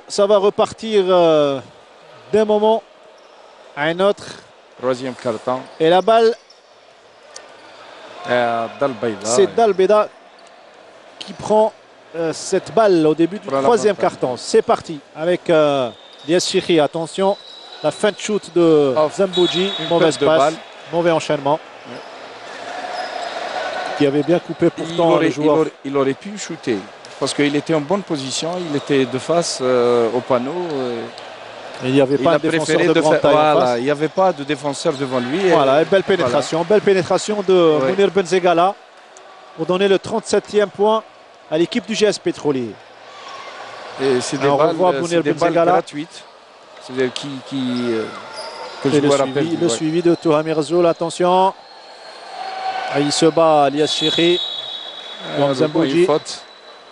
Ça va repartir d'un moment à un autre. Troisième carton. Et la balle, c'est Dal Beida qui prend cette balle au début du troisième carton. C'est parti avec Lies Chiri. Attention, la fin de shoot de Zambouji. Mauvaise passe, mauvais enchaînement. Qui avait bien coupé pourtant le joueur. Il aurait pu shooter parce qu'il était en bonne position. Il était de face au panneau. Il n'y avait pas de défenseur de grande taille en face. Il n'y avait pas de défenseur devant lui. Voilà, et belle pénétration. Voilà. Belle pénétration de Mounir Benzegala pour donner le 37e point à l'équipe du GS Pétrolier. Et c'est des balles gratuites. C'est-à-dire que le joueur a perdu. Le suivi de Touha Mirzoul, attention. Il se bat Lies Chiri. Comme Zambouji.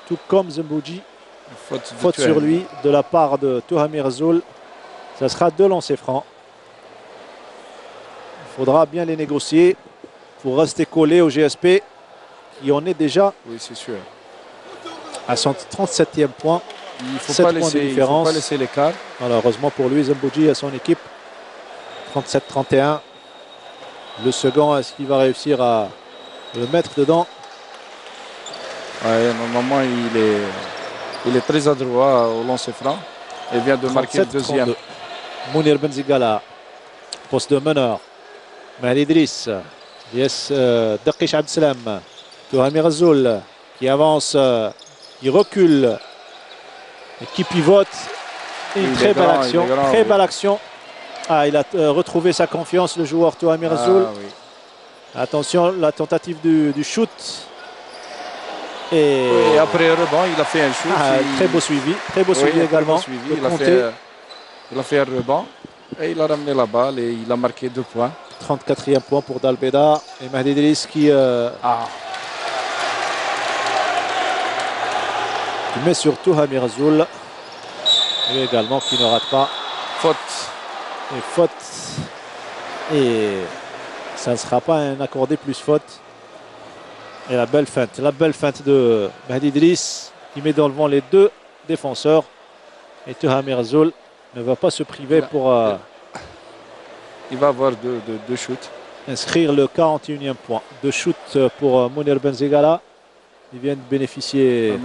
Tout comme Zambouji. Faute sur lui de la part de Touha Mirzoul. Ça sera 2 lancers francs. Il faudra bien les négocier pour rester collé au GSP. Qui en est déjà à son 37e point. Il ne faut pas laisser l'écart. Malheureusement pour lui, Zambouji a son équipe. 37-31. Le second, est-ce qu'il va réussir à le mettre dedans? Normalement, il est très adroit au lancer franc. Il vient de marquer le deuxième. Mounir Benzegala, poste de meneur. Mahdi Idriss, Lies Daqish Abdesalam, Touha Mirzoul qui avance, il recule, et qui pivote. Une très belle action, très belle action. Il a retrouvé sa confiance, le joueur Touha Mirzoul. Attention, la tentative du shoot. Et après le rebond, il a fait un shoot. Très beau suivi également. Il a fait un rebond et il a ramené la balle et il a marqué 2 points. 34e point pour Dal Beida et Mahdi Idriss qui met sur Touha Mirzoul. Et également qui ne rate pas. Faute. Et ça ne sera pas un accordé plus faute. Et la belle feinte de Mahdi Idriss qui met devant les 2 défenseurs. Et Touha Mirzoul ne va pas se priver pour il va avoir 2 shoots. Inscrire le 41e point. 2 shoots pour Mounir Benzegala. Il vient de bénéficier.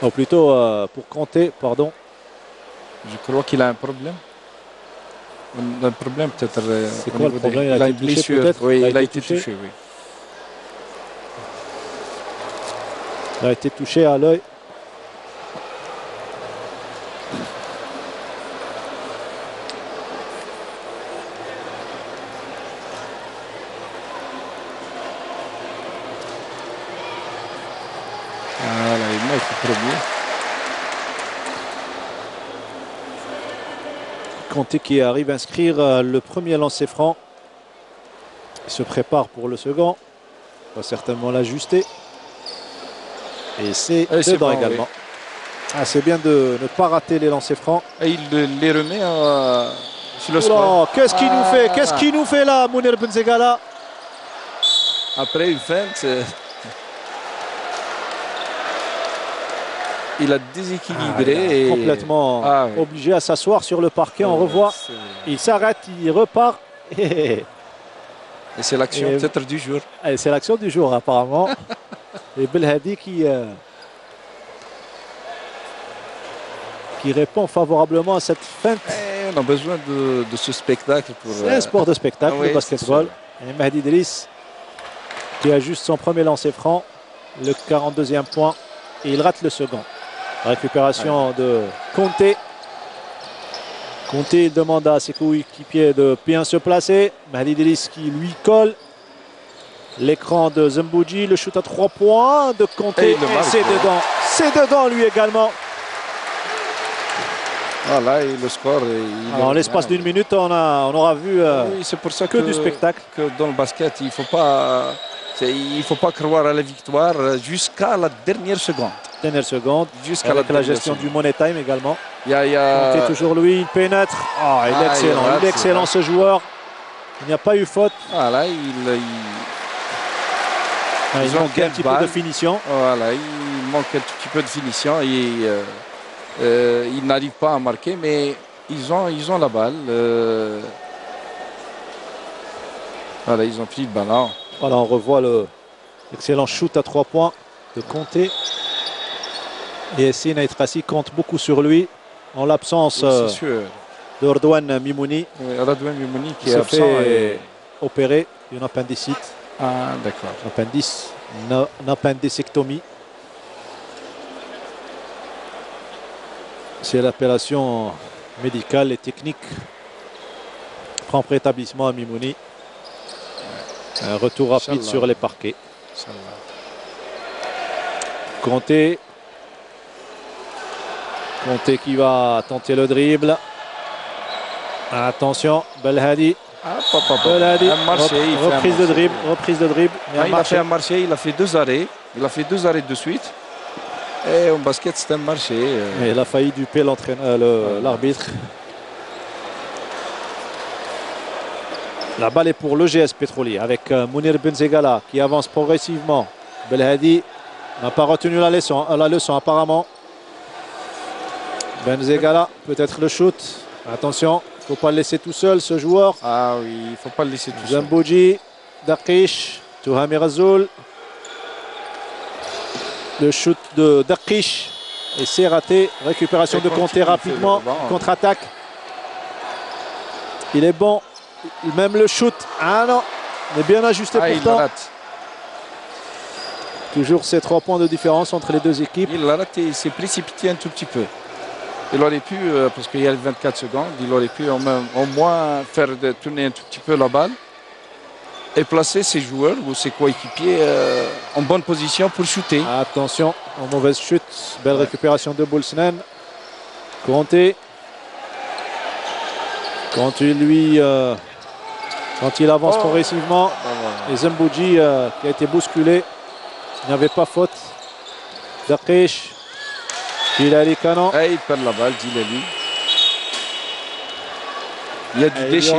Ou plutôt pour compter, pardon. Je crois qu'il a un problème. Un problème peut-être. C'est quoi le problème? Il a une blessure. Oui, il a été touché. Oui. Il a été touché à l'œil. Conté qui arrive à inscrire le premier lancer franc. Il se prépare pour le second. Il va certainement l'ajuster. Et c'est dedans également. C'est bien de ne pas rater les lancers francs. Et il les remet sur le score. Qu'est-ce qu'il nous fait? Qu'est-ce qu'il nous fait là, Mounir Benzegala? Après une feinte. Il a déséquilibré. Complètement obligé à s'asseoir sur le parquet. On revoit. Il s'arrête, il repart. Et c'est l'action peut-être du jour. C'est l'action du jour apparemment. Et Belhadi qui répond favorablement à cette feinte. On a besoin de ce spectacle. C'est un sport de spectacle, le basketball. Et Mahdi Idriss qui ajuste son premier lancer franc. Le 42e point. Et il rate le second. Récupération de Conté. Conté demande à ses coéquipiers de bien se placer. Mahdi Idriss qui lui colle. L'écran de Zambouji, le shoot à 3 points de Conté. C'est dedans. C'est dedans lui également. Voilà, et le score. En l'espace d'une minute, on aura vu c'est pour ça que du spectacle. Que dans le basket, il ne faut pas croire à la victoire jusqu'à la dernière seconde. Avec la gestion du money time également. Conté toujours lui, il pénètre. Il est excellent. Il est excellent ce joueur. Il n'y a pas eu faute. Voilà, il manque un petit peu de finition. Voilà, il manque un petit peu de finition. Et Ils n'arrivent pas à marquer, mais ils ont la balle. Voilà, ils ont pris le ballon. Voilà, on revoit l'excellent shoot à 3 points de Conté. Et Yassine Aïtrassi compte beaucoup sur lui en l'absence de Redouane Mimouni. Oui, Redouane Mimouni qui est absent et opéré d'une appendicite. Ah, d'accord. Une appendicectomie. C'est l'appellation médicale et technique. Prompt rétablissement à Mimouni. Un retour rapide sur les parquets. Conté qui va tenter le dribble. Attention, Belhadi. Belhadi. Reprise de dribble. Il a fait un marché, il a fait 2 arrêts. Il a fait 2 arrêts de suite. Et en basket, c'est un marché. Et il a failli duper l'arbitre. La balle est pour l'EGS Pétrolier avec Mounir Benzegala qui avance progressivement. Belhadi n'a pas retenu la leçon apparemment. Benzegala, peut-être le shoot. Attention, il ne faut pas le laisser tout seul ce joueur. Ah oui, il ne faut pas le laisser tout seul. Zambouji, Daqish, Touhami Razoul. Le shoot de Daqish et c'est raté. Récupération de Conté rapidement. Contre-attaque. Il est bon. Même le shoot. Ah non. Il est bien ajusté pourtant. Il rate. Toujours ces 3 points de différence entre les deux équipes. Il l'a raté. Il s'est précipité un tout petit peu. Il aurait pu, parce qu'il y a 24 secondes, il aurait pu au moins faire tourner un tout petit peu la balle et placer ses joueurs ou ses coéquipiers en bonne position pour shooter. Attention, en mauvaise chute. Belle récupération de Boulsnen. Conté. Quand il avance progressivement. Et Zambouji qui a été bousculé. Il n'y avait pas faute. Daqish. Dilali Kanan. Il perd la balle, Dilali. Il y a du déchet,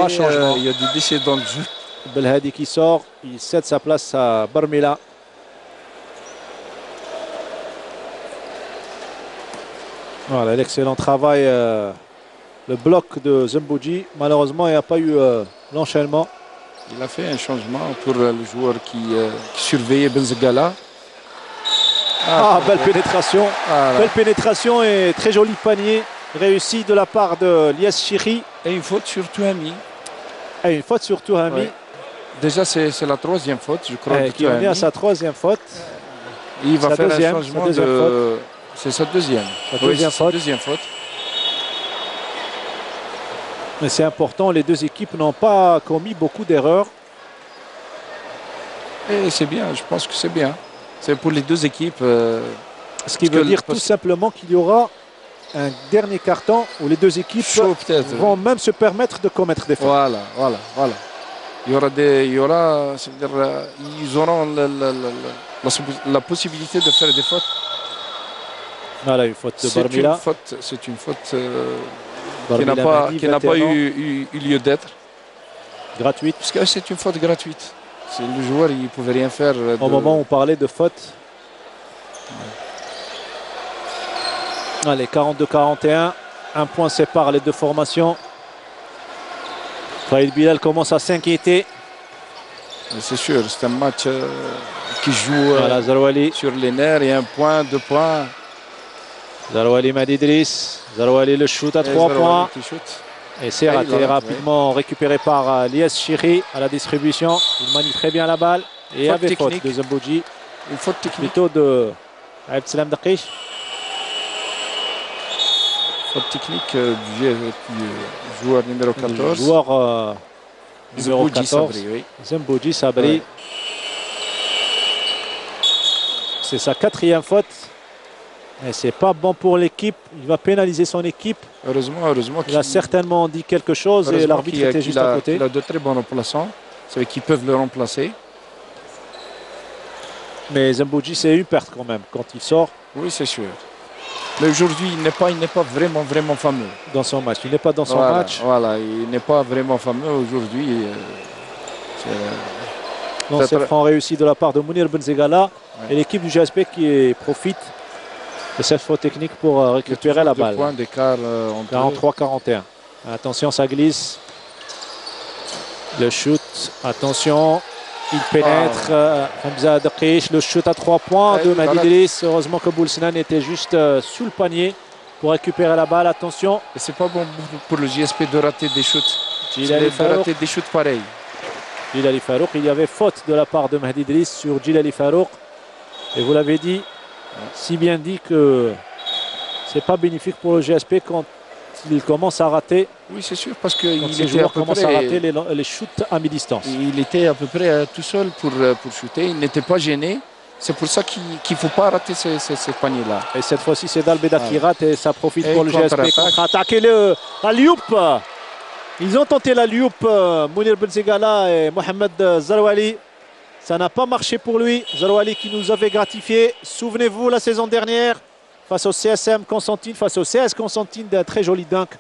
il y a du déchet dans le jeu. Belhadi qui sort, il cède sa place à Barmila. Voilà l'excellent travail, le bloc de Zambouji. Malheureusement, il n'y a pas eu l'enchaînement. Il a fait un changement pour le joueur qui surveillait Benzegala. Belle pénétration. Belle pénétration et très joli panier réussi de la part de Lies Chiri. Et une faute sur Touhami. Et une faute sur Touhami. Ouais. Déjà, c'est la 3e faute, je crois. Qui en est à sa 3e faute. Il va faire un changement de... C'est sa deuxième. Deuxième faute. Mais c'est important, les deux équipes n'ont pas commis beaucoup d'erreurs. Et c'est bien, je pense que c'est bien. C'est pour les deux équipes. Ce qui veut dire tout simplement qu'il y aura un dernier carton où les deux équipes vont même se permettre de commettre des fautes. Voilà. Ils auront la possibilité de faire des fautes. Voilà, une faute de Barmila. C'est une faute qui n'a pas eu lieu d'être. Gratuite. Parce que c'est une faute gratuite. Le joueur, il ne pouvait rien faire. Au moment où on parlait de faute. Allez, 42-41. Un point sépare les deux formations. Faïd Bilal commence à s'inquiéter. C'est sûr, c'est un match qui joue sur les nerfs. Il y a 1 point, 2 points. Zarouali Madidris. Zarouali le shoot à 3 points. Et c'est raté rapidement récupéré par Lies Chiri à la distribution. Il manie très bien la balle. Et faute avait technique. Faute de Zambouji. Une faute technique. Plutôt de Abdeslam Daqish. Faute technique du joueur numéro 14. Joueur numéro 14. Sabri, oui. Zambouji Sabri. Ouais. C'est sa 4e faute. Et c'est pas bon pour l'équipe. Il va pénaliser son équipe. Heureusement il a certainement dit quelque chose et l'arbitre était juste à côté. Il a de très bons remplaçants. C'est vrai qu'ils peuvent le remplacer. Mais Zambouji, c'est une perte quand même quand il sort. Oui, c'est sûr. Mais aujourd'hui, il n'est pas vraiment fameux. Dans son match. Il n'est pas dans son match. Voilà, il n'est pas vraiment fameux aujourd'hui. C'est franc réussi de la part de Mounir Benzegala. Ouais. Et l'équipe du GSP qui profite Et cette faute technique pour récupérer la balle. Point d'écart 43-41. Attention, ça glisse. Le shoot, attention. Il pénètre. Hamza Daqish, le shoot à 3 points de Mahdi Idriss. Heureusement que Boulsnan était juste sous le panier pour récupérer la balle. Attention. Et c'est pas bon pour le JSP de rater des shoots. Djilali De rater des shoots pareils. Djilali Farouk, il y avait faute de la part de Mahdi Idriss sur Djilali Farouk. Et vous l'avez dit, si bien dit que c'est pas bénéfique pour le GSP quand il commence à rater. Oui, c'est sûr, parce Quand qu'il ces était joueurs commencent à rater les shoots à mi-distance. Il était à peu près tout seul pour shooter. Il n'était pas gêné. C'est pour ça qu'il ne faut pas rater ces paniers-là. Et cette fois-ci, c'est Dalbeda qui rate et ça profite Et pour le GSP. Contre-attaque et la Lioup. Ils ont tenté la Lioup, Mounir Benzegala et Mohamed Zarouali. Ça n'a pas marché pour lui. Zarouali qui nous avait gratifié. Souvenez-vous, la saison dernière, face au CSM Constantine, face au CS Constantine, d'un très joli dunk.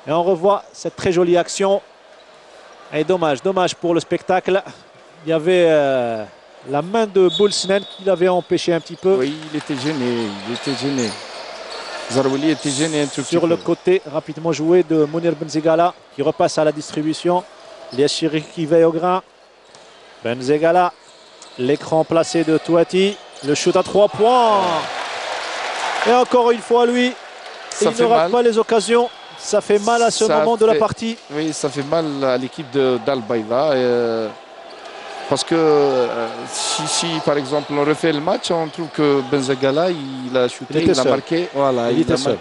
Et on revoit cette très jolie action. Et dommage pour le spectacle. Il y avait la main de Boulsnan qui l'avait empêché un petit peu. Oui, il était gêné. Zarouali était gêné un tout petit peu. Sur le côté, rapidement joué de Mounir Benzegala qui repasse à la distribution. Liachiri qui veille au grain. Benzegala, l'écran placé de Touati. Le shoot à 3 points. Et encore une fois, lui, il ne rate pas les occasions. Ça fait mal à ce moment de la partie. Oui, ça fait mal à l'équipe d'Al-Baïda. Parce que si, par exemple, on refait le match, on trouve que Benzegala, il a shooté, il a marqué. Voilà, il était seul.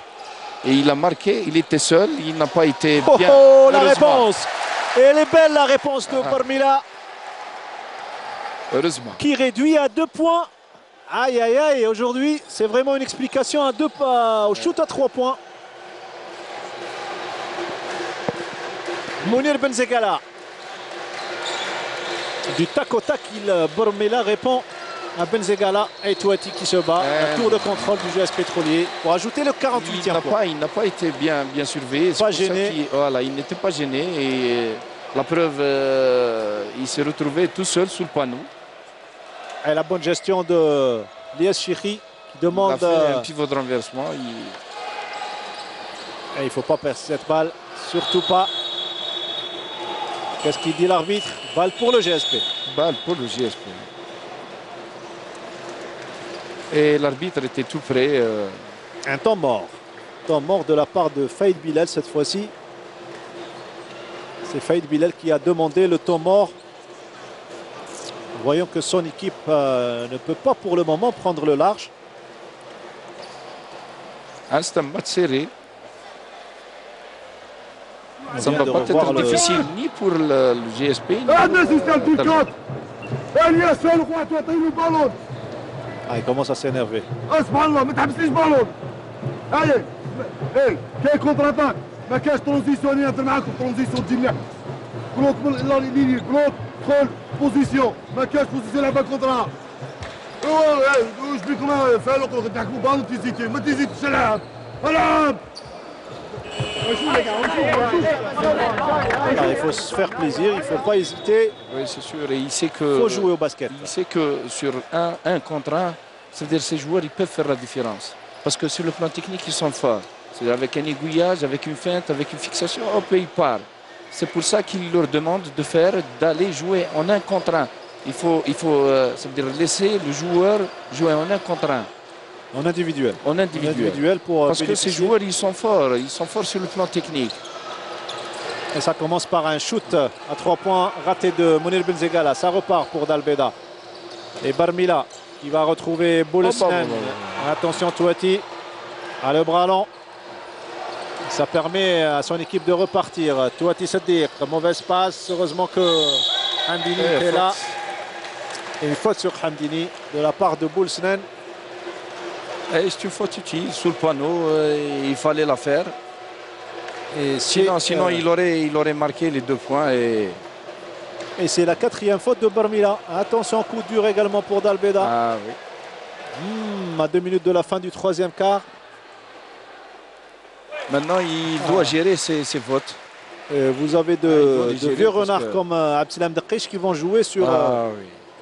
Et il a marqué, il était seul, il n'a pas été bien. Oh, la réponse! Et elle est belle, la réponse de Barmila. Heureusement. Qui réduit à 2 points. Aïe, aïe, aïe. Aujourd'hui, c'est vraiment une explication à 2 pas au shoot à 3 points. Mounir Benzegala. Du tac au tac, Barmila répond à Benzegala et Touati qui se bat. Un tour de contrôle du GS Pétrolier pour ajouter le 48e point. Il n'a pas été bien surveillé. Pas gêné. Voilà, il n'était pas gêné. Et la preuve, il s'est retrouvé tout seul sous le panneau. Et la bonne gestion de Lies Chiri qui demande il a fait un pivot de renversement. Il ne faut pas perdre cette balle, surtout pas. Qu'est-ce qu'il dit l'arbitre? Balle pour le GSP. Balle pour le GSP. Et l'arbitre était tout près. Un temps mort. Temps mort de la part de Faïd Bilal cette fois-ci. C'est Faïd Bilal qui a demandé le temps mort. Voyons que son équipe ne peut pas pour le moment prendre le large. C'est un match serré. Ça ne va pas être difficile ni pour le GSP. Il commence à s'énerver. بوزيسيون ما كاش بوزيسيون لعبه كونترا واش بيكم فالو تحكموا بالون تيزيتي ما تيزيدش تلعب العب. Il faut se faire plaisir, il ne faut pas hésiter. Oui, c'est sûr. Et il sait que. Il faut jouer au basket. Il sait que sur un contre un, c'est-à-dire ces joueurs, ils peuvent faire la différence. Parce que sur le plan technique, ils sont forts. C'est avec un aiguillage, avec une feinte, avec une fixation, hop, ils partent. C'est pour ça qu'il leur demande d'aller jouer en un contre un. Il faut ça veut dire laisser le joueur jouer en un contre un. En individuel. En individuel. Parce que ces joueurs, ils sont forts sur le plan technique. Et ça commence par un shoot à 3 points raté de Mounir Benzegala. Ça repart pour Dalbeda. Et Barmila qui va retrouver Boulesnan. Attention Touati. À le bras long. Ça permet à son équipe de repartir. Touati Saddiq, mauvaise passe. Heureusement que Hamdini était là. Et une faute sur Hamdini de la part de Boulesnan. C'est une faute utile sous le panneau. Il fallait la faire. Et sinon il aurait marqué les 2 points. Et c'est la 4e faute de Barmila. Attention, coup dur également pour Dalbeda. Ah oui. À 2 minutes de la fin du 3e quart. Maintenant, il doit gérer ses votes. Vous avez de vieux renards comme Abdelam Daqish qui vont jouer sur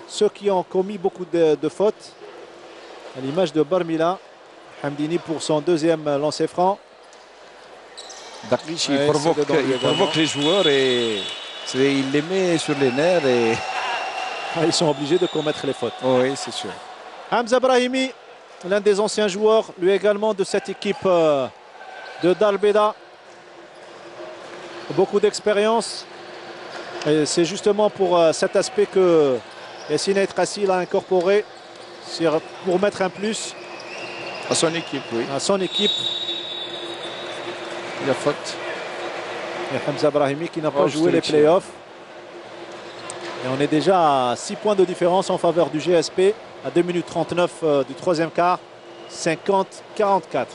ceux qui ont commis beaucoup de fautes. À l'image de Barmila. Hamdini pour son deuxième lancer franc. Darkish, Ouais, il provoque, c'est dedans, il provoque les joueurs et il les met sur les nerfs. Et... Ils sont obligés de commettre les fautes. Oui, c'est sûr. Hamza Brahimi, l'un des anciens joueurs, lui également de cette équipe de Dal Beda. Beaucoup d'expérience. Et c'est justement pour cet aspect que Yassine Trassi l'a incorporé pour mettre un plus À son équipe, oui. à son équipe. Il a faute. Et Hamza Brahimi qui n'a pas Oh, joué les stretch. playoffs. Et on est déjà à 6 points de différence en faveur du GSP. À 2 minutes 39 du troisième quart. 50-44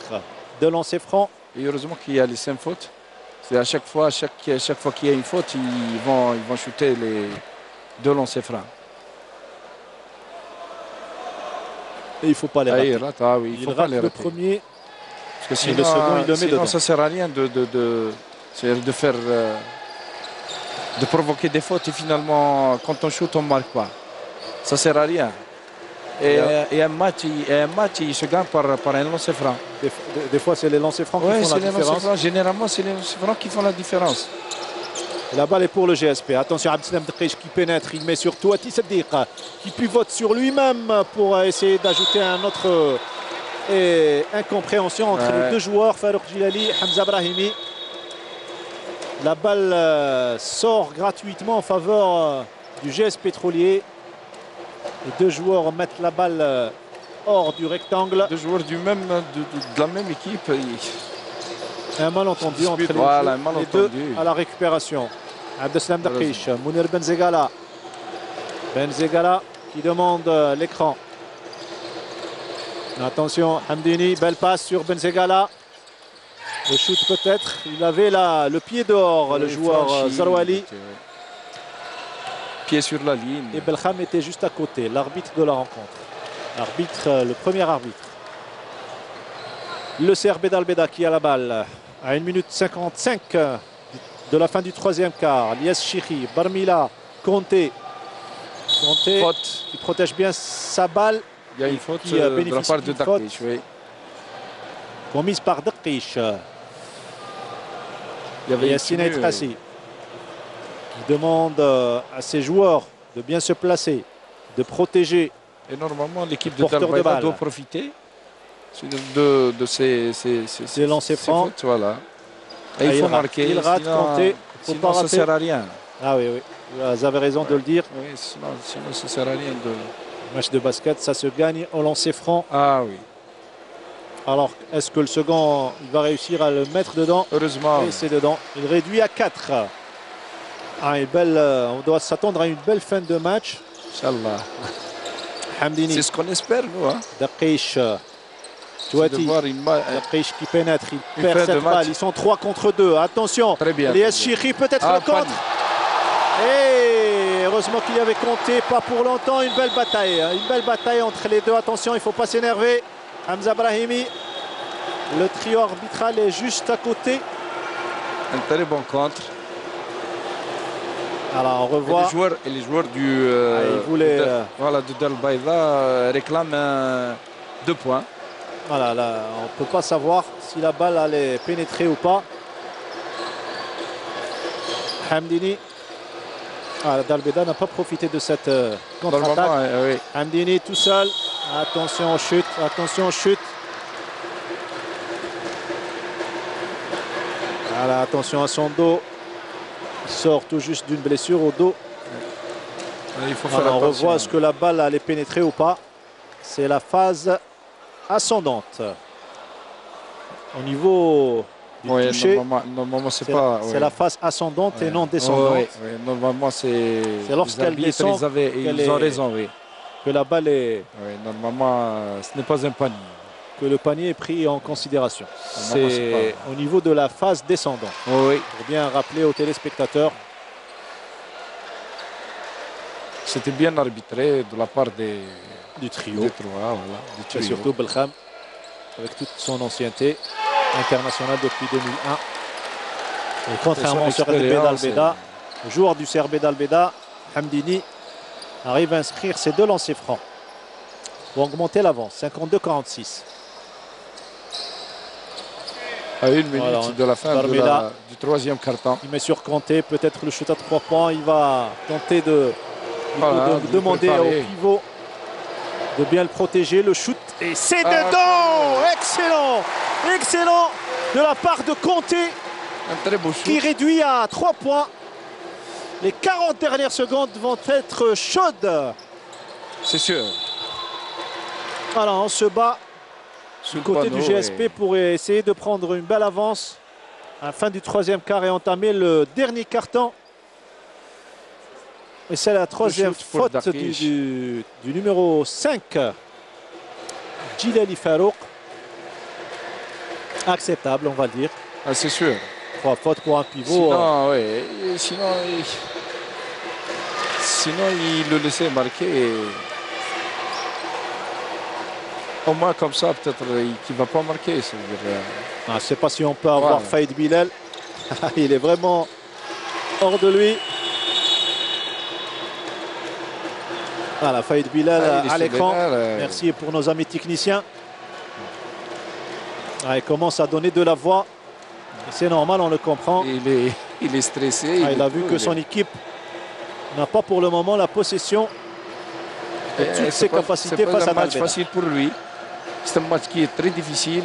de lancer franc. Et heureusement qu'il y a les 5 fautes. C'est à chaque fois qu'il y a une faute, ils vont shooter les 2 lancers francs. Et il ne faut pas les Ah, rater. il rate, ah oui, il Il faut pas rate les le rater. premier. Parce que Et sinon, le second, il le met sinon, dedans. ça ne sert à rien de faire de provoquer des fautes et finalement quand on shoot on ne marque pas. Ça ne sert à rien. Et un match, il se gagne par un lancer franc. Des fois, c'est les lancers francs qui Oui, font c'est la les lancers différence. francs. Généralement, c'est les lancers francs qui font la différence. Et la balle est pour le GSP. Attention, Abdeslam Dqish qui pénètre. Il met sur Touati Saddiq qui pivote sur lui-même pour essayer d'ajouter un autre incompréhension entre les deux joueurs, Farouk Jilali et Hamza Brahimi. La balle sort gratuitement en faveur du GS Pétrolier. Les deux joueurs mettent la balle hors du rectangle. Deux joueurs de la même équipe. Un malentendu entre Voilà, un les deux malentendu. à la récupération. Abdeslam Dqish, Mounir Benzegala. Benzegala qui demande l'écran. Attention, Hamdini, belle passe sur Benzegala. Le shoot peut-être. Il avait le pied dehors, le joueur Zarouali. Pied sur la ligne. Et Belkham était juste à côté, l'arbitre de la rencontre. Le premier arbitre. Le CRB d'Albeda qui a la balle à 1 minute 55 de la fin du troisième quart. Lies Chiri, Barmila, Conté. Conté Faute. qui protège bien sa balle. Il y a une faute qui de la bénéficie part de d'une faute. Darkish. Oui. Commise par Dqish. Il y avait Yassine une tenue, Trassi qui demande à ses joueurs de bien se placer, de protéger. Et normalement, l'équipe de porteur de Dalbaïda balle. doit profiter de ces lancers francs. fautes, voilà. Et Ah, il faut il rate. marquer. Il rate, sinon, Conté. Faut sinon pas ça ne rater. sert à rien. Ah oui, oui, vous avez raison de le dire. Oui, sinon ça ne sert à rien de... Match de basket, ça se gagne au lancer franc. Ah oui. Alors, est-ce que le second, il va réussir à le mettre dedans? Heureusement. Et c'est dedans. Il réduit à 4. On doit s'attendre à une belle fin de match. Inch'Allah. Hamdini, C'est ce qu'on espère, nous. Hein. Dqish, C'est de Touati, voir une Dqish qui pénètre, il Une perd fin de cette match. balle. Ils sont 3 contre 2. Attention, Très bien. Elias Chiri peut-être Ah, le contre. panique. Et heureusement qu'il y avait compté, pas pour longtemps. Une belle bataille entre les deux. Attention, il ne faut pas s'énerver. Hamza Brahimi, le trio arbitral est juste à côté. Un très bon contre. Alors on revoit. Et les joueurs du ils voulaient, de Dalbaïda réclament 2 points. Voilà, là, on ne peut pas savoir si la balle allait pénétrer ou pas. Hamdini. Dalbeda n'a pas profité de cette contre-attaque. Normalement, oui. Hamdini tout seul. Attention aux chutes, attention aux chutes. Voilà, attention à son dos. Il sort tout juste d'une blessure au dos. Il faut faire Alors, on attention. revoit est-ce que la balle allait pénétrer ou pas. C'est la phase ascendante. Au niveau du Ouais, toucher, normalement c'est c'est pas. c'est la phase ascendante et non descendante. Ouais, normalement c'est. lorsqu'elle les arbitres, descend ils ont raison, oui. Que la balle est, Ouais, normalement, ce n'est pas un panier. que le panier est pris en considération. Normalement, c'est C'est au niveau de la phase descendante. Oui, Pour bien rappeler aux téléspectateurs. c'était bien arbitré de la part Du trio. des trois, voilà, du Et trio. surtout Belkham, avec toute son ancienneté internationale depuis 2001. Et contrairement au CRB expérience, d'Albeda, le joueur du CRB d'Albeda, Hamdini, arrive à inscrire ses 2 lancers francs pour augmenter l'avance, 52-46. À 1 minute Voilà, de la fin Barmela. du troisième quart-temps. Il met sur Kanté, peut-être le shoot à 3 points. Il va tenter de, Voilà, de de demander au préparer. pivot de bien le protéger. Le shoot, et c'est Ah, dedans. Excellent, excellent de la part de Kanté Un très beau qui shoot. réduit à 3 points. Les 40 dernières secondes vont être chaudes. C'est sûr. Voilà, on se bat Sous du le côté panneau du GSP et- pour essayer de prendre une belle avance à la fin du troisième quart et entamer le dernier quart-temps. Et c'est la troisième shoot pour faute Darkish. du numéro 5, Djilali Farouk. Acceptable, on va le dire. Ah, c'est sûr. 3 fautes pour un pivot. Sinon, ouais, et sinon, il le laissait marquer. Au moins comme ça, peut-être qu'il ne va pas marquer. Ça veut dire, Je ne sais pas si on peut avoir Voilà. Faïd Bilal. Il est vraiment hors de lui. Voilà, Faïd Bilal il est à l'écran. sévère, Merci pour nos amis techniciens. Il commence à donner de la voix. Et c'est normal, on le comprend. il est stressé. Il a vu que son équipe n'a pas pour le moment la possession de toutes ses capacités face à C'est un match Dalbeda. facile pour lui. C'est un match qui est très difficile.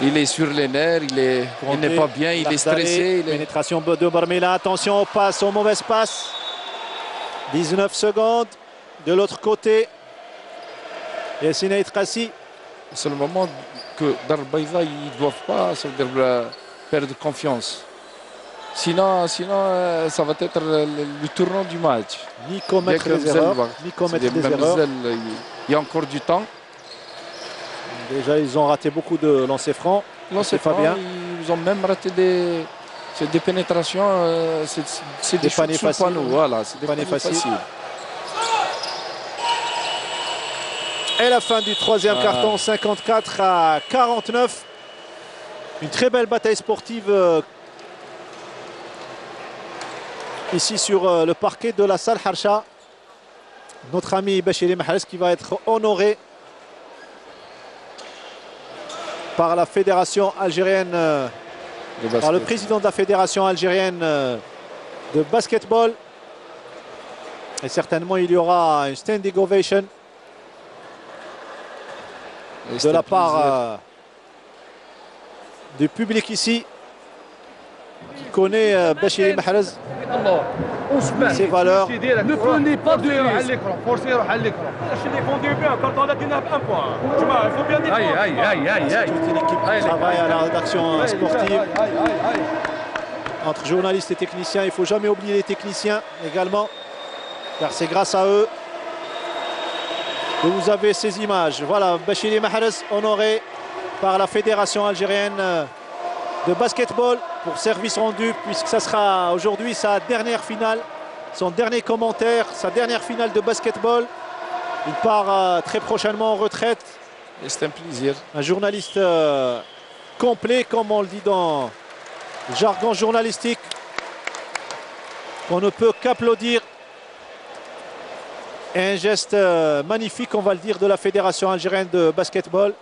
Il est sur les nerfs, il n'est pas bien, il est stressé. Pénétration de Barmela. Attention aux passes, aux mauvaises passes. 19 secondes. De l'autre côté, Yassine Aïtrassi. C'est le moment que Darbaïza, ils ne doivent pas ça veut dire, perdre confiance. Sinon, ça va être le tournant du match. Ni commettre des erreurs. Ni commettre des erreurs. Il y a encore du temps. Déjà, ils ont raté beaucoup de lancers francs. Non, c'est pas Fabien. bien. Ils ont même raté des pénétrations. C'est des paniers shoots sous faciles. panneau. Voilà, c'est des Paniers paniers faciles. faciles. Et la fin du troisième carton, 54 à 49. Une très belle bataille sportive ici sur le parquet de la salle Harsha. Notre ami Bachiri Mahrez qui va être honoré par la fédération algérienne, par le président de la fédération algérienne de basketball. Et certainement il y aura une standing ovation de la part du public ici qui connaît Bachiri Mahrez, ses valeurs. Ne prenez pas de risque. C'est toute une équipe qui travaille à la rédaction sportive entre journalistes et techniciens. Il ne faut jamais oublier les techniciens également, car c'est grâce à eux que vous avez ces images. Voilà, Bachiri Mahrez honoré par la fédération algérienne de basketball pour service rendu, puisque ça sera aujourd'hui sa dernière finale, son dernier commentaire, sa dernière finale de basketball. Il part très prochainement en retraite. Et c'est un plaisir. Un journaliste complet, comme on le dit dans le jargon journalistique. On ne peut qu'applaudir. Et un geste magnifique, on va le dire, de la fédération algérienne de basketball.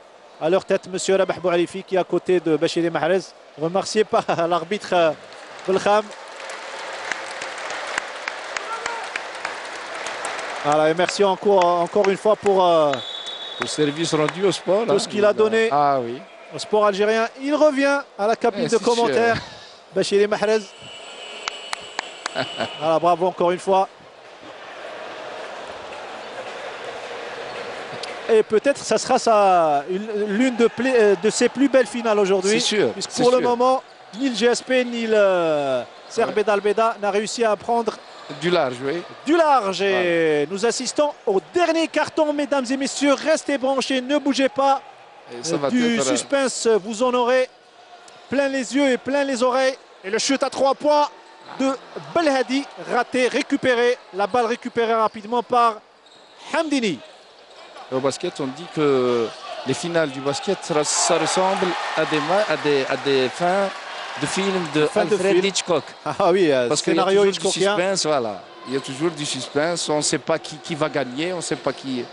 À leur tête, M. Rabah Bouhalifi, qui est à côté de Bachiri Mahrez, remercié par l'arbitre Belkham. Voilà, et merci encore une fois pour Le service rendu au sport. tout ce qu'il a donné Ah oui. au sport algérien. Il revient à la cabine de c'est commentaires. Bachiri Mahrez. Voilà, bravo encore une fois. Et peut-être ça sera l'une de ses plus belles finales aujourd'hui. C'est sûr. Puisque c'est pour le sûr. moment, ni le GSP ni le Serbé d'Albeda n'a réussi à prendre Du large, oui. du large. Et nous assistons au dernier carton, mesdames et messieurs. Restez branchés, ne bougez pas. Et ça va Du être, suspense, vous en aurez plein les yeux et plein les oreilles. Et le shoot à 3 points de Belhadi, raté, récupéré. La balle récupérée rapidement par Hamdini. Au basket, on dit que les finales du basket, ça ressemble à des fins de films de Fin de Alfred film. Hitchcock. Ah oui, Parce qu'il y a scénario toujours du Hitchcockien. suspense, voilà. Il y a toujours du suspense, on ne sait pas qui va gagner, on ne sait pas qui...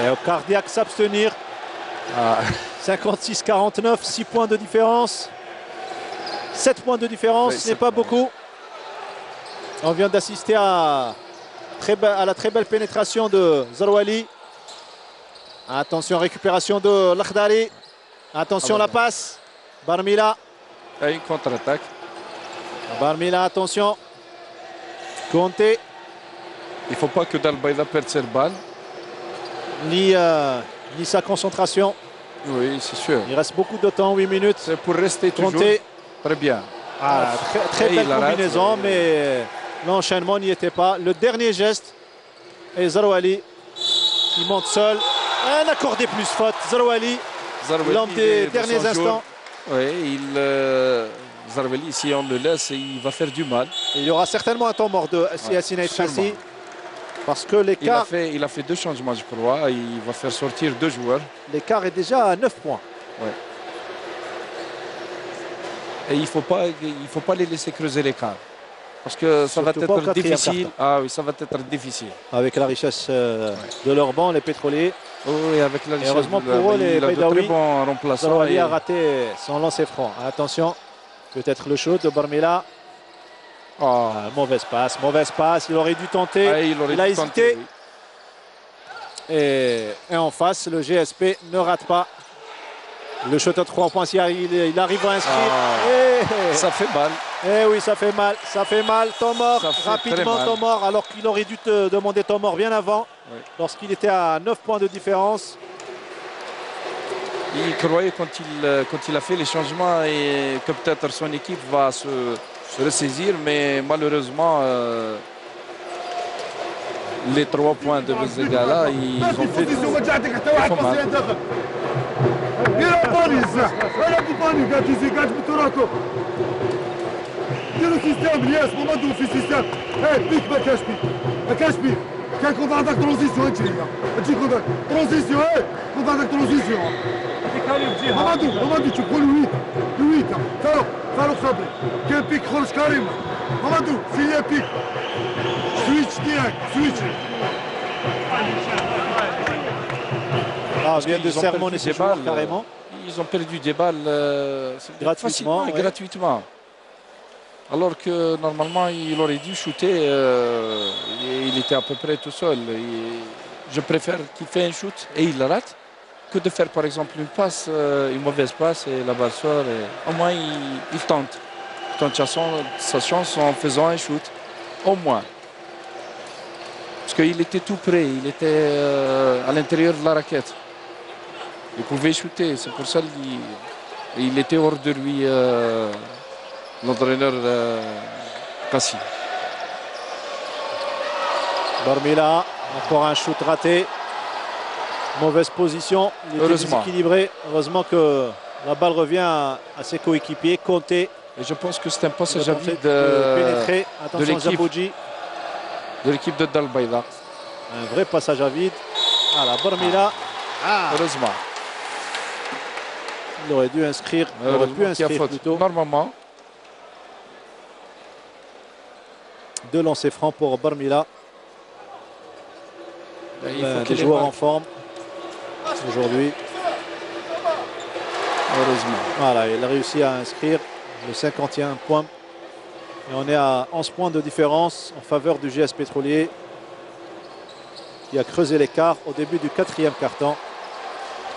Et au cardiaque s'abstenir. 56-49, 6 points de différence. 7 points de différence, Oui, ce n'est 7 pas points. beaucoup. On vient d'assister à la très belle pénétration de Zarouali. Attention, récupération de Lakhdari. Attention, la passe. Barmila. Il y a une contre-attaque. Barmila, attention. Conte. Il ne faut pas que Dalbaïda perde cette balle. Ni sa concentration. Oui, c'est sûr. Il reste beaucoup de temps, 8 minutes. C'est pour rester toujours. Conte. Très bien. Très Et belle il arrête, combinaison, mais l'enchaînement n'y était pas. Le dernier geste. Et Zarouali qui monte seul. Un accordé plus faute. Zarouali, l'homme des derniers instants. Oui, Zarouali, si on le laisse, il va faire du mal. Il y aura certainement un temps mort de Yassine Aït-Fassi. Parce que l'écart Il a fait 2 changements, je crois. Il va faire sortir 2 joueurs. est déjà à 9 points. Et il ne faut pas les laisser creuser l'écart. Parce que ça va Surtout pas au être quatrième difficile. quart-temps. Ah oui, ça va être difficile. Avec la richesse de leur banc, les pétroliers. Oui, avec la richesse, heureusement pour eux, les il a de Baidaoui, très bons remplaçants. Zarouali et- a raté son lancer franc. Attention, peut-être le shoot de Barmila. Mauvaise passe. Il aurait dû tenter. Il aurait a dû hésité. tenter, oui. Et en face, le GSP ne rate pas. Le shot à 3 points, il arrive à inscrire. Ça fait mal. Eh oui, ça fait mal. Temps mort, Ça fait rapidement très mal. temps mort, alors qu'il aurait dû te demander temps mort bien avant, Oui. lorsqu'il était à 9 points de différence. Il croyait quand il a fait les changements et que peut-être son équipe va se ressaisir, mais malheureusement, les 3 points de Benzegala, ils ont fait بوزيسيون وجعتك حتى واحد فما. باصي داخل ديروا بوني الزح ولا بوني قاعد تيزي قاعد بتوراكو ديروا سيستم الياس مومندو في سيستم بيك ما كاش بيك كان كونت عندك ترانزيسيون تجي كونت ترانزيسيون كونت عندك ترانزيسيون مومندو تشوفوا الويت فاروق صبري كان بيك خرج كريم مومندو سي بيك سويتش ديريكت سويتش Vient de qu'ils ont sermonner perdu ses des joueurs balles, carrément. Ils ont perdu des balles Gratuitement, facilement et ouais. gratuitement. Alors que normalement, il aurait dû shooter. Et il était à peu près tout seul. Je préfère qu'il fait un shoot et il le rate que de faire par exemple une passe, une mauvaise passe et la balle sort. Au moins, il tente. Il tente sa chance en faisant un shoot. Au moins. Parce qu'il était tout près. Il était à l'intérieur de la raquette. Il pouvait shooter, c'est pour ça qu'il était hors de lui, l'entraîneur Kassi. Barmila, encore un shoot raté. Mauvaise position. Il était Heureusement. déséquilibré. Heureusement que la balle revient à ses coéquipiers. Conte. Et je pense que c'est un passage à vide pénétrer. Attention, l'équipe. Zabouji. de l'équipe de Dalbaïda. Un vrai passage à vide. Voilà, Barmila. Heureusement. Il aurait dû inscrire. Il aurait Heureusement pu qu'il y a inscrire faute. plutôt. Normalement, 2 lancers francs pour Barmila. il faut Des qu'il joueurs ait en forme aujourd'hui. heureusement. Voilà, il a réussi à inscrire le 51 point. Et on est à 11 points de différence en faveur du GS Pétrolier qui a creusé l'écart au début du 4e quart-temps.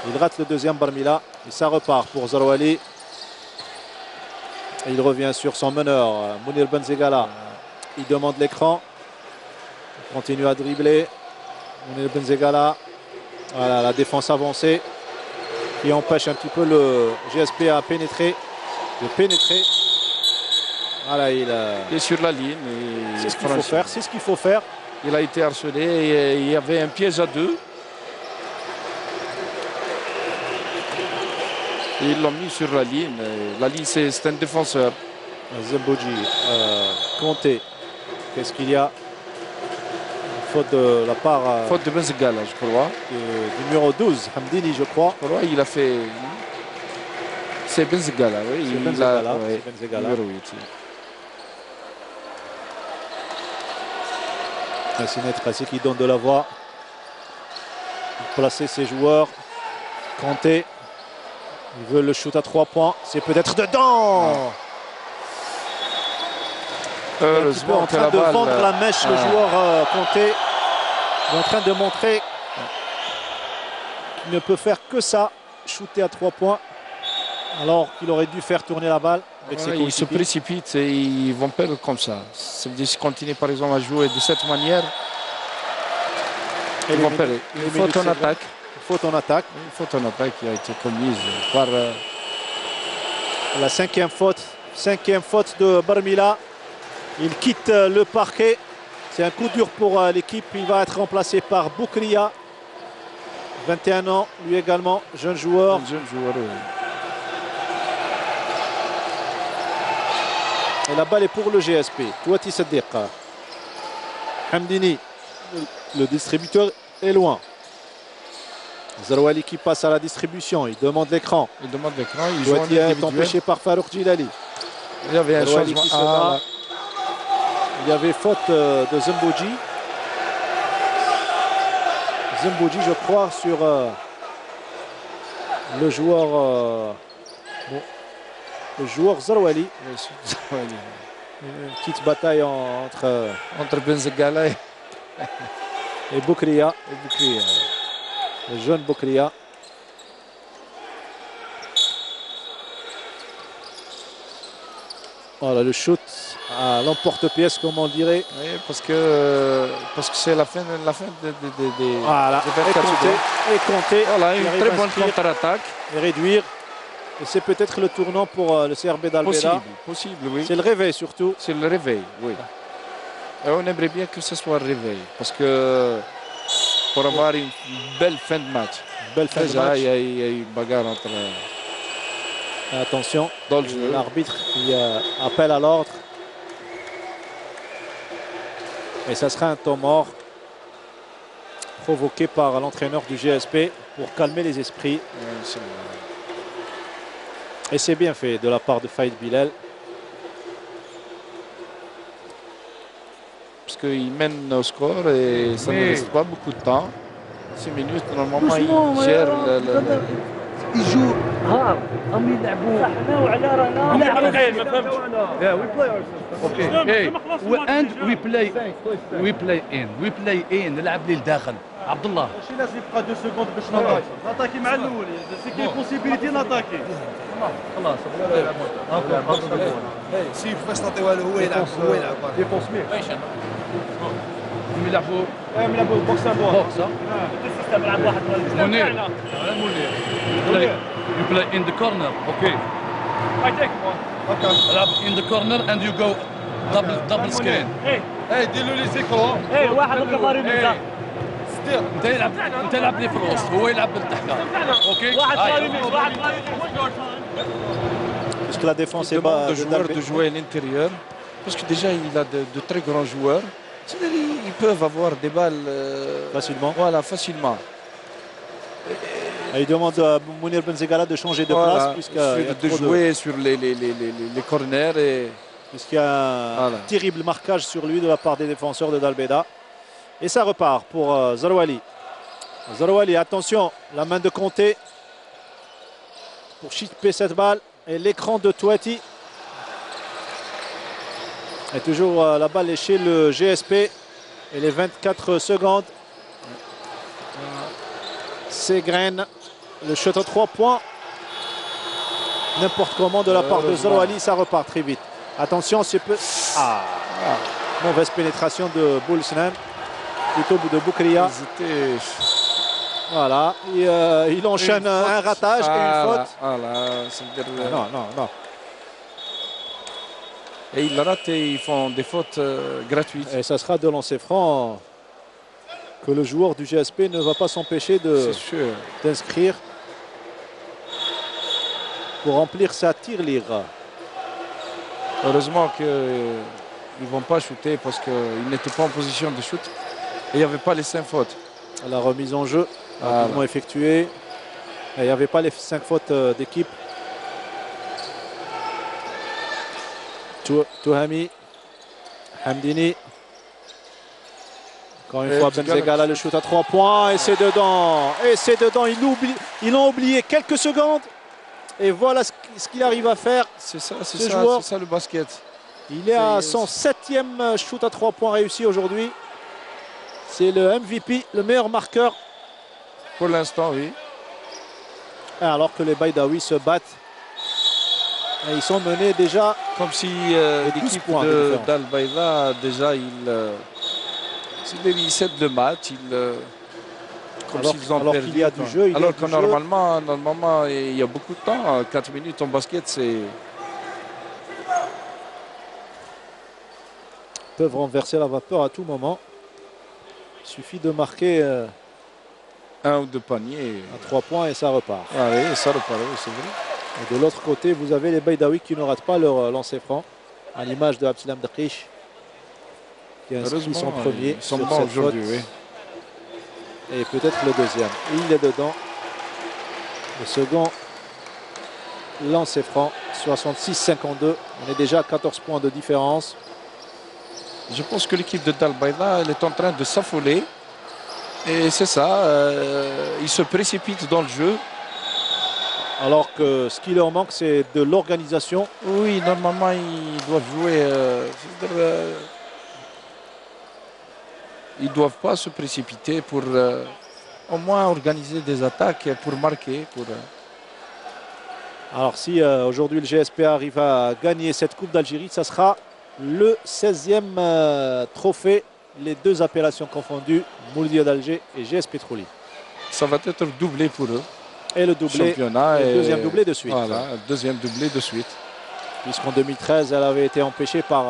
Il rate le 2e Barmila et ça repart pour Zarouali. Et il revient sur son meneur, Mounir Benzegala. Il demande l'écran. Il continue à dribbler. Mounir Benzegala. Voilà, la défense avancée qui empêche un petit peu le GSP à pénétrer. Voilà, il est sur la ligne. c'est ce qu'il faut faire. C'est ce qu'il faut faire. Il a été harcelé et il y avait un piège à 2. Et ils l'ont mis sur la ligne. La ligne, c'est un défenseur. Zembouji, Conte. Qu'est-ce qu'il y a? Faute de la part Faute de Benzegala, je crois. du numéro 12, Hamdini, je crois. Je crois il a fait. C'est Benzegala, oui. C'est Il Benzegala, a- ouais, c'est Benzegala. numéro 8. Yassine Tracé qui donne de la voix pour placer ses joueurs. Kanté, il veut le shoot à 3 points. C'est peut-être dedans. Heureusement en que train la de balle, vendre la mèche, le joueur Kanté. Il est en train de montrer qu'il ne peut faire que ça, shooter à 3 points, alors qu'il aurait dû faire tourner la balle avec ses ils se coéquipiers. précipitent et ils vont perdre comme ça. Ça veut dire qu'ils continuent par exemple à jouer de cette manière, ils vont perdre. Il faut en attaque. Faute en attaque. Une faute en attaque qui a été commise par La cinquième faute de Barmila. Il quitte le parquet. C'est un coup dur pour l'équipe. Il va être remplacé par Boukria. 21 ans, lui également, jeune joueur. un jeune joueur. Et la balle est pour le GSP. Touati Saddiq. Hamdini, le distributeur est loin. Zarouali qui passe à la distribution. Il demande l'écran. Il demande l'écran. Il joue en Touati est individuel. empêché par Farouk Djilali. Il y avait un Zarouali changement. qui se bat. Il y avait faute de Zembouji. Zembouji, je crois, sur le joueur Zarouali. Une petite bataille Entre Benzegala et Boukria. et Boukria. Le jeune Boukria. Voilà le shoot à l'emporte-pièce, comme on dirait. Oui, parce que c'est la fin des Voilà, des 24 secondes. et compter. Voilà, Il une arrive très à bonne inscrire contre-attaque. et réduire. Et c'est peut-être le tournant pour le CRB d'Albeda. Possible, oui. C'est le réveil surtout. C'est le réveil, oui. Et on aimerait bien que ce soit le réveil. Parce que pour avoir une belle fin de match. Belle fin de Déjà, match. il y a eu une bagarre entre Attention, dans le jeu. l'arbitre qui appelle à l'ordre. Et ça sera un temps mort provoqué par l'entraîneur du GSP pour calmer les esprits. Et c'est bien fait de la part de Faïd Bilal. Parce qu'il mène au score et ça ne reste pas beaucoup de temps. 6 minutes, normalement, Doucement, il gère ils jouent hard هم يلعبوا صحنا وعلى رانا ما فهمتش. Yeah, we play ourselves. Okay. Hey, and we play in نلعب للداخل عبد الله ماشي لازم يبقى 2 سكوند باش ناتاكي ناتاكي مع الاول سي كاين بوسيبيليتي ناتاكي خلاص سي كيفاش تعطيوها له هو يلعب ديفونس مير هم يلعبوا نلعبوا بوكس ان بوكس بوكس السيستم يلعب واحد منير you play in the corner okay I take one العب in the corner and you go double screen ديروا لي زيكرون ايه واحد الكفاري ميزه انت يلعب لي في الوسط هو يلعب لتحت اوكي واحد كفاري ميزه واحد كفاري Puisque la défense Il est bas demande aux joueurs de jouer à l'intérieur. Parce que déjà, il a de très grands joueurs. C'est-à-dire, ils peuvent avoir des balles facilement. Voilà, facilement. Et il demande à Mounir Benzegala de changer de place De jouer sur les corners. Puisqu'il y a un terrible marquage sur lui de la part des défenseurs de Dalbeda. Et ça repart pour Zarouali. Zarouali, attention, la main de Kanté pour chipper cette balle. Et l'écran de Touati. Et toujours la balle est chez le GSP. Et les 24 secondes. Segren, le shot à 3 points. N'importe comment de la part de Zarouali, ça repart très vite. Attention, c'est peu. Mauvaise pénétration de Boulsnan. Plutôt de Boukria. Voilà, il enchaîne un ratage et une faute. Non. Et ils ratent et ils font des fautes gratuites. Et ça sera de lancer franc que le joueur du GSP ne va pas s'empêcher d'inscrire pour remplir sa tirelire. Heureusement qu'ils ne vont pas shooter parce qu'ils n'étaient pas en position de shoot. Et il n'y avait pas les 5 fautes. La remise en jeu. Rapidement effectué. Il n'y avait pas les 5 fautes d'équipe. Touhami, Hamdini. Encore une fois, Benzegala, le shoot à 3 points. Et c'est dedans. Et c'est dedans. Ils l'ont oublié quelques secondes. Et voilà ce qu'il arrive à faire. C'est ça, ce joueur. c'est ça le basket. Il est à son 7e shoot à 3 points réussi aujourd'hui. C'est le MVP, le meilleur marqueur. Pour l'instant, oui. Alors que les Baydawi se battent. Et ils sont menés déjà. Comme si 12 l'équipe points de différence. d'Al Bayda, déjà, ils cèdent le match. Comme s'ils ont alors perdu. qu'il y a du jeu. Alors que normalement, il y a beaucoup de temps. 4 minutes en basket, c'est... Ils peuvent renverser la vapeur à tout moment. Il suffit de marquer un ou deux paniers. à 3 points et ça repart. Allez, ça repart, oui, c'est vrai. Et de l'autre côté, vous avez les Baydawi qui ne ratent pas leur lancer franc. À l'image de Abdeslam Daqish, qui a inscrit son premier. Ils sont sur bons cette aujourd'hui, faute. oui. Et peut-être le deuxième. Et il est dedans. Le second lancer franc, 66-52. On est déjà à 14 points de différence. Je pense que l'équipe de Dal Bayda, elle est en train de s'affoler. Et c'est ça, ils se précipitent dans le jeu. Alors que ce qui leur manque, c'est de l'organisation. Oui, normalement, ils doivent jouer. Ils ne doivent pas se précipiter pour au moins organiser des attaques, pour marquer. Alors si aujourd'hui le GSP arrive à gagner cette Coupe d'Algérie, ça sera le 16e trophée. Les deux appellations confondues, Mouloudia d'Alger et GS Petroli. Ça va être doublé pour eux. Et le doublé, championnat le deuxième doublé de suite. Voilà, deuxième doublé de suite. Puisqu'en 2013, elle avait été empêchée par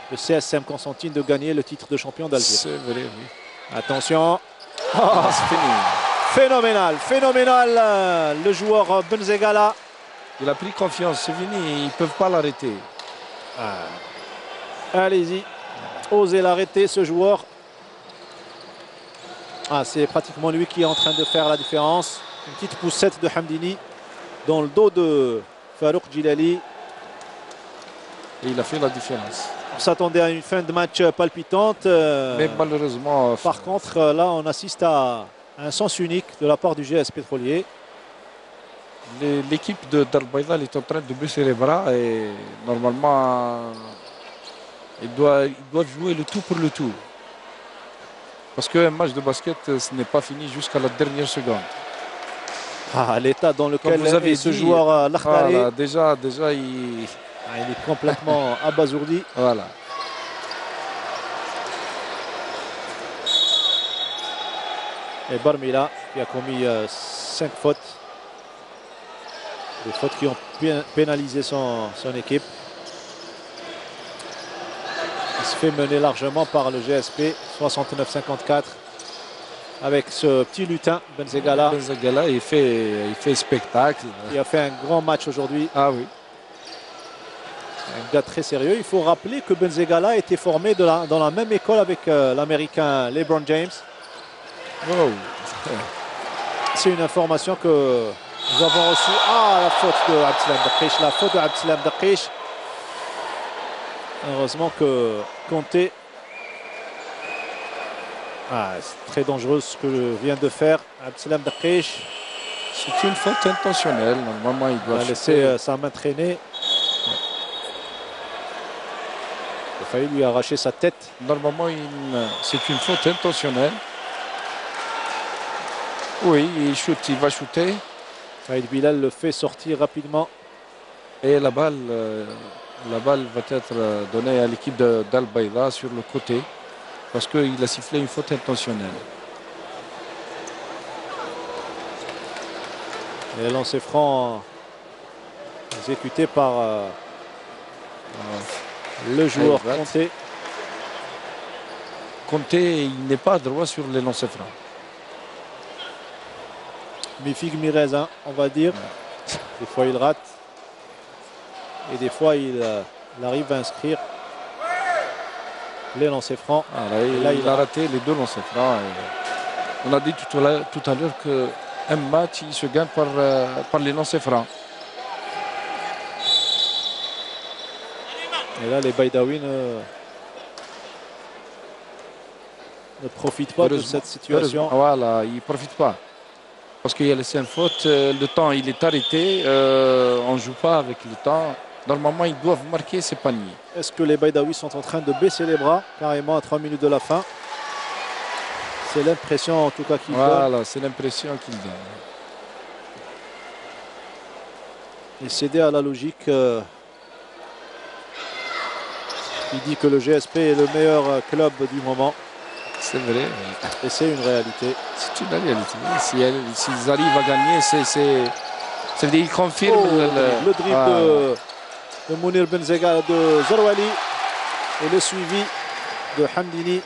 le CSM Constantine de gagner le titre de champion d'Alger. C'est vrai, oui. Attention. C'est fini. Phénoménal, phénoménal. Le joueur Benzegala. Il a pris confiance, c'est fini, ils ne peuvent pas l'arrêter. Allez-y, osez l'arrêter ce joueur. C'est pratiquement lui qui est en train de faire la différence. Une petite poussette de Hamdini dans le dos de Farouk Djilali. Et il a fait la différence. On s'attendait à une fin de match palpitante. Mais malheureusement... Par contre, là, on assiste à un sens unique de la part du GS Pétrolier. L'équipe de Dal Bayda est en train de baisser les bras et normalement, ils doivent jouer le tout pour le tout. Parce qu'un match de basket, ce n'est pas fini jusqu'à la dernière seconde. L'état dans lequel vous avez ce dit, joueur Lakhdari, voilà, déjà il est complètement abasourdi. Voilà. Et Barmila qui a commis 5 fautes. Des fautes qui ont pénalisé son équipe. Il se fait mener largement par le GSP, 69-54. Avec ce petit lutin, Benzegala. Benzegala, il fait spectacle. Il a fait un grand match aujourd'hui. Ah oui. Un gars très sérieux. Il faut rappeler que Benzegala était formé dans la même école avec l'Américain LeBron James. Wow. C'est une information que nous avons reçue. La faute de Abdeslam Daqish. La faute de Abdeslam Daqish. Heureusement que Conté... c'est très dangereux ce que vient de faire Abdeslam Daqish. C'est une faute intentionnelle. Normalement, il doit laisser sa main traîner. Il a failli lui arracher sa tête. Normalement, c'est une faute intentionnelle. Oui, il va shooter. Faïd Bilal le fait sortir rapidement. Et la balle va être donnée à l'équipe d'Al Bayda sur le côté. Parce qu'il a sifflé une faute intentionnelle. Et le lancer franc exécuté par le joueur Conté. Conté, il n'est pas droit sur les lancers francs. Mi-figue, mi-raisin, on va dire. Des fois, il rate. Et des fois, il arrive à inscrire les lancers francs. Là, il a raté les deux lancers francs. On a dit tout à l'heure qu'un match, il se gagne par les lancers francs. Et là, les Baydawi ne profite pas de cette situation. Voilà, il ne profite pas. Parce qu'il y a laissé une faute, le temps il est arrêté, on ne joue pas avec le temps. Normalement, ils doivent marquer ces paniers. Est-ce que les Baydaouis sont en train de baisser les bras carrément à 3 minutes de la fin? C'est l'impression en tout cas qu'ils donnent. Voilà, c'est l'impression qu'ils donnent. Et céder à la logique. Il dit que le GSP est le meilleur club du moment. C'est vrai. Et c'est une réalité. C'est une réalité. S'ils arrivent à gagner, ça veut dire qu'ils confirment le dribble de Mounir Benzega de Zarouali et le suivi de Hamdini.